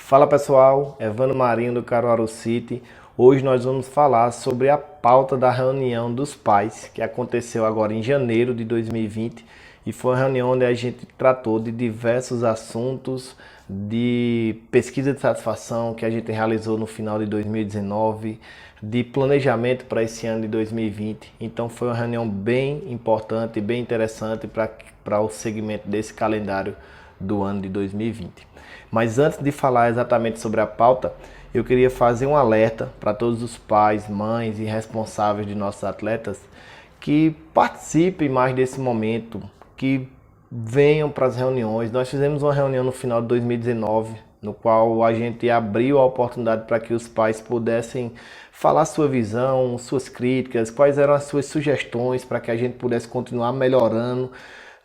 Fala pessoal, Evandro Marinho do Caruaru City. Hoje nós vamos falar sobre a pauta da reunião dos pais que aconteceu agora em janeiro de 2020 e foi uma reunião onde a gente tratou de diversos assuntos de pesquisa de satisfação que a gente realizou no final de 2019, de planejamento para esse ano de 2020. Então foi uma reunião bem importante e bem interessante para o segmento desse calendário do ano de 2020. Mas antes de falar exatamente sobre a pauta, eu queria fazer um alerta para todos os pais, mães e responsáveis de nossos atletas que participem mais desse momento, que venham para as reuniões. Nós fizemos uma reunião no final de 2019, no qual a gente abriu a oportunidade para que os pais pudessem falar sua visão, suas críticas, quais eram as suas sugestões para que a gente pudesse continuar melhorando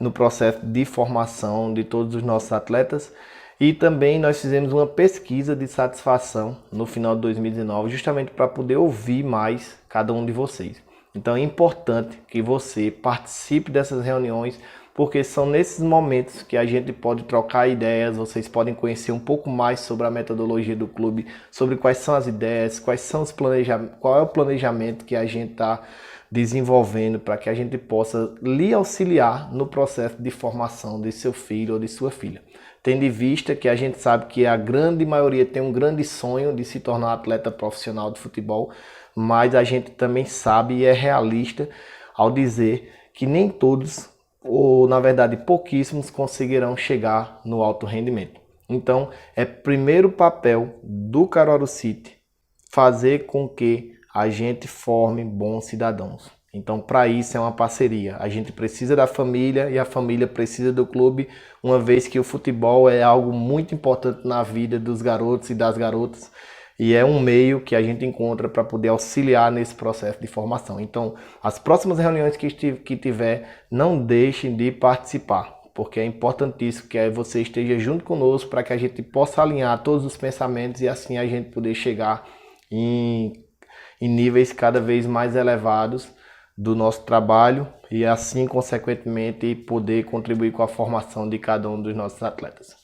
no processo de formação de todos os nossos atletas. E também nós fizemos uma pesquisa de satisfação no final de 2019, justamente para poder ouvir mais cada um de vocês. Então é importante que você participe dessas reuniões, porque são nesses momentos que a gente pode trocar ideias, vocês podem conhecer um pouco mais sobre a metodologia do clube, sobre quais são as ideias, quais são os planejamentos, qual é o planejamento que a gente está desenvolvendo para que a gente possa lhe auxiliar no processo de formação de seu filho ou de sua filha. Tendo em vista que a gente sabe que a grande maioria tem um grande sonho de se tornar atleta profissional de futebol, mas a gente também sabe e é realista ao dizer que nem todos, ou na verdade pouquíssimos, conseguirão chegar no alto rendimento. Então, é primeiro papel do Caruaru City fazer com que a gente forme bons cidadãos. Então, para isso é uma parceria. A gente precisa da família e a família precisa do clube, uma vez que o futebol é algo muito importante na vida dos garotos e das garotas e é um meio que a gente encontra para poder auxiliar nesse processo de formação. Então, as próximas reuniões que tiver, não deixem de participar, porque é importantíssimo que você esteja junto conosco para que a gente possa alinhar todos os pensamentos e assim a gente poder chegar em níveis cada vez mais elevados do nosso trabalho e assim, consequentemente, poder contribuir com a formação de cada um dos nossos atletas.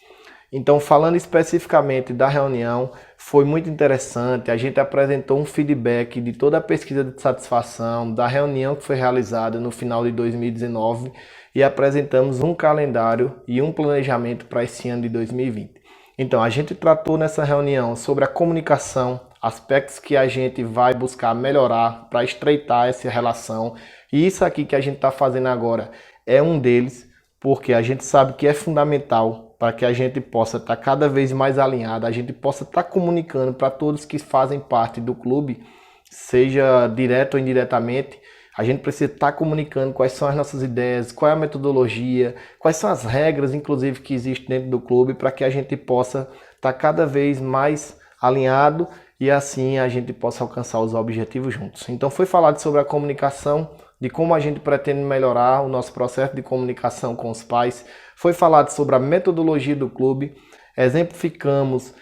Então, falando especificamente da reunião, foi muito interessante. A gente apresentou um feedback de toda a pesquisa de satisfação da reunião que foi realizada no final de 2019 e apresentamos um calendário e um planejamento para esse ano de 2020. Então, a gente tratou nessa reunião sobre a comunicação, aspectos que a gente vai buscar melhorar para estreitar essa relação. E isso aqui que a gente está fazendo agora é um deles, porque a gente sabe que é fundamental para que a gente possa estar cada vez mais alinhado, a gente possa estar comunicando para todos que fazem parte do clube, seja direto ou indiretamente. A gente precisa estar comunicando quais são as nossas ideias, qual é a metodologia, quais são as regras, inclusive, que existem dentro do clube, para que a gente possa estar cada vez mais alinhado e assim a gente possa alcançar os objetivos juntos. Então foi falado sobre a comunicação, de como a gente pretende melhorar o nosso processo de comunicação com os pais. Foi falado sobre a metodologia do clube, exemplificamos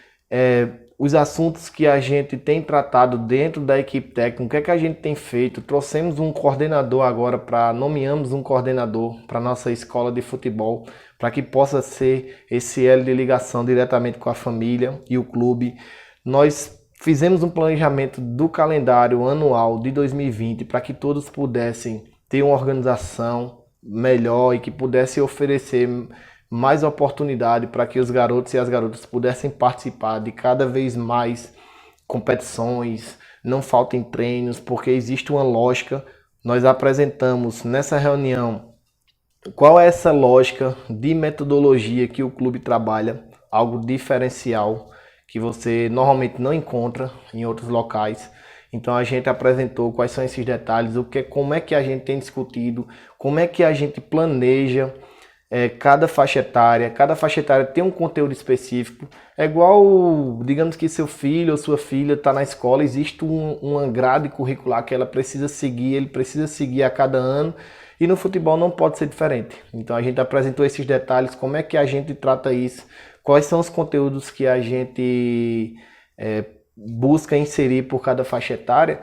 os assuntos que a gente tem tratado dentro da equipe técnica, o que é que a gente tem feito. Trouxemos um coordenador agora, nomeamos um coordenador para a nossa escola de futebol, para que possa ser esse elo de ligação diretamente com a família e o clube. Nós fizemos um planejamento do calendário anual de 2020 para que todos pudessem ter uma organização melhor e que pudessem oferecer mais oportunidade para que os garotos e as garotas pudessem participar de cada vez mais competições, não faltem treinos, porque existe uma lógica. Nós apresentamos nessa reunião qual é essa lógica de metodologia que o clube trabalha, algo diferencial que você normalmente não encontra em outros locais. Então a gente apresentou quais são esses detalhes, como é que a gente tem discutido, como é que a gente planeja cada faixa etária tem um conteúdo específico. É igual, digamos que seu filho ou sua filha está na escola, existe uma grade curricular que ela precisa seguir, ele precisa seguir a cada ano, e no futebol não pode ser diferente. Então a gente apresentou esses detalhes, como é que a gente trata isso, quais são os conteúdos que a gente busca inserir por cada faixa etária,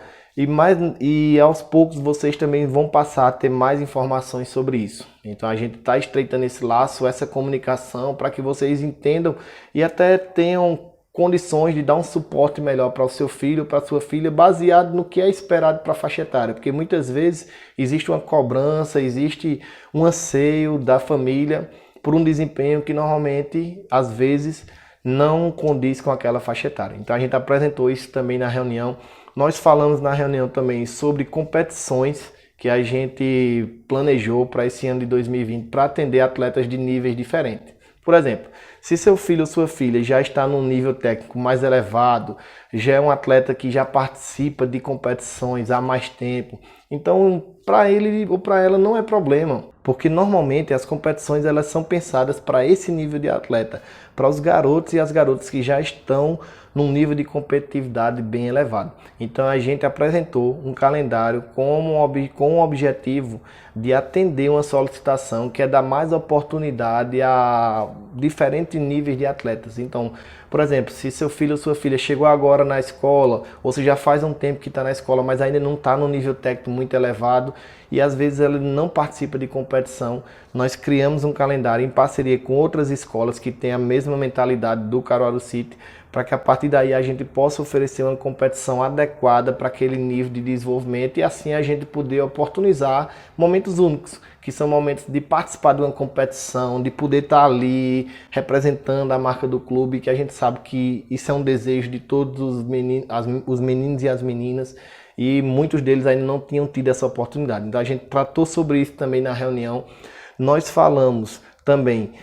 e aos poucos vocês também vão passar a ter mais informações sobre isso. Então a gente está estreitando esse laço, essa comunicação, para que vocês entendam e até tenham condições de dar um suporte melhor para o seu filho, para a sua filha, baseado no que é esperado para a faixa etária, porque muitas vezes existe uma cobrança, existe um anseio da família por um desempenho que normalmente, às vezes, não condiz com aquela faixa etária. Então a gente apresentou isso também na reunião. Nós falamos na reunião também sobre competições que a gente planejou para esse ano de 2020 para atender atletas de níveis diferentes. Por exemplo, se seu filho ou sua filha já está num nível técnico mais elevado, já é um atleta que já participa de competições há mais tempo, então para ele ou para ela não é problema, porque normalmente as competições elas são pensadas para esse nível de atleta, para os garotos e as garotas que já estão num nível de competitividade bem elevado. Então a gente apresentou um calendário com o objetivo de atender uma solicitação que é dar mais oportunidade a diferentes níveis de atletas. Então, por exemplo, se seu filho ou sua filha chegou agora na escola, ou se já faz um tempo que está na escola, mas ainda não está no nível técnico muito elevado, e às vezes ela não participa de competição, nós criamos um calendário em parceria com outras escolas que têm a mesma mentalidade do Caruaru City, para que a partir daí a gente possa oferecer uma competição adequada para aquele nível de desenvolvimento e assim a gente poder oportunizar momentos únicos, que são momentos de participar de uma competição, de poder estar ali representando a marca do clube, que a gente sabe que isso é um desejo de todos os meninos e as meninas, e muitos deles ainda não tinham tido essa oportunidade. Então a gente tratou sobre isso também na reunião. Nós falamos também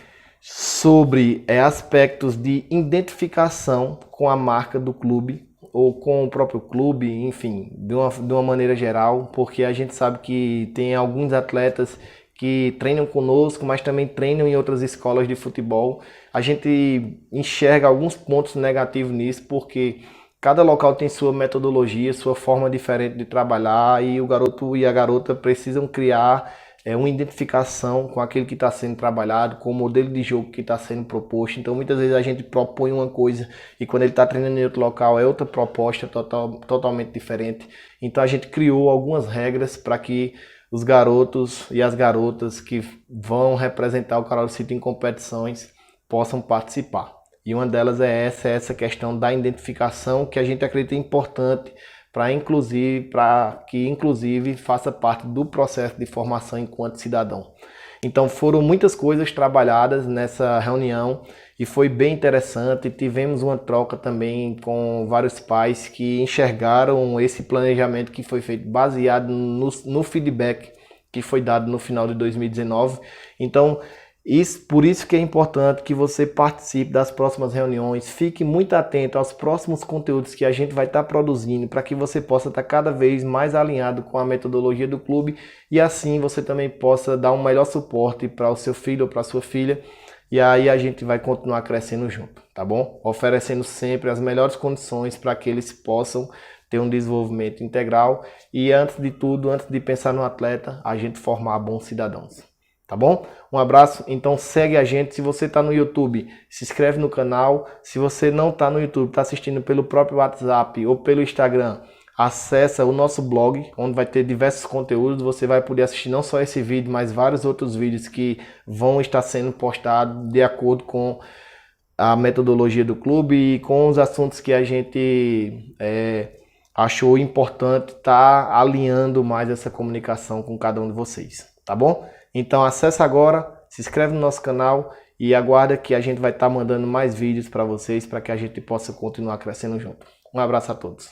sobre aspectos de identificação com a marca do clube ou com o próprio clube, enfim, de uma maneira geral, porque a gente sabe que tem alguns atletas que treinam conosco, mas também treinam em outras escolas de futebol. A gente enxerga alguns pontos negativos nisso, porque cada local tem sua metodologia, sua forma diferente de trabalhar, e o garoto e a garota precisam criar uma identificação com aquele que está sendo trabalhado, com o modelo de jogo que está sendo proposto. Então muitas vezes a gente propõe uma coisa e quando ele está treinando em outro local é outra proposta totalmente diferente. Então a gente criou algumas regras para que os garotos e as garotas que vão representar o Caruaru City em competições possam participar. E uma delas é essa questão da identificação, que a gente acredita importante para que inclusive faça parte do processo de formação enquanto cidadão. Então foram muitas coisas trabalhadas nessa reunião e foi bem interessante. Tivemos uma troca também com vários pais que enxergaram esse planejamento que foi feito baseado no feedback que foi dado no final de 2019. Então por isso que é importante que você participe das próximas reuniões, fique muito atento aos próximos conteúdos que a gente vai estar produzindo para que você possa estar cada vez mais alinhado com a metodologia do clube e assim você também possa dar um melhor suporte para o seu filho ou para a sua filha e aí a gente vai continuar crescendo junto, tá bom? Oferecendo sempre as melhores condições para que eles possam ter um desenvolvimento integral e antes de tudo, antes de pensar no atleta, a gente formar bons cidadãos. Tá bom? Um abraço, então segue a gente. Se você está no YouTube, se inscreve no canal. Se você não está no YouTube, está assistindo pelo próprio WhatsApp ou pelo Instagram, acessa o nosso blog, onde vai ter diversos conteúdos. Você vai poder assistir não só esse vídeo, mas vários outros vídeos que vão estar sendo postados de acordo com a metodologia do clube e com os assuntos que a gente achou importante estar alinhando mais essa comunicação com cada um de vocês. Tá bom? Então acessa agora, se inscreve no nosso canal e aguarda que a gente vai estar mandando mais vídeos para vocês para que a gente possa continuar crescendo junto. Um abraço a todos.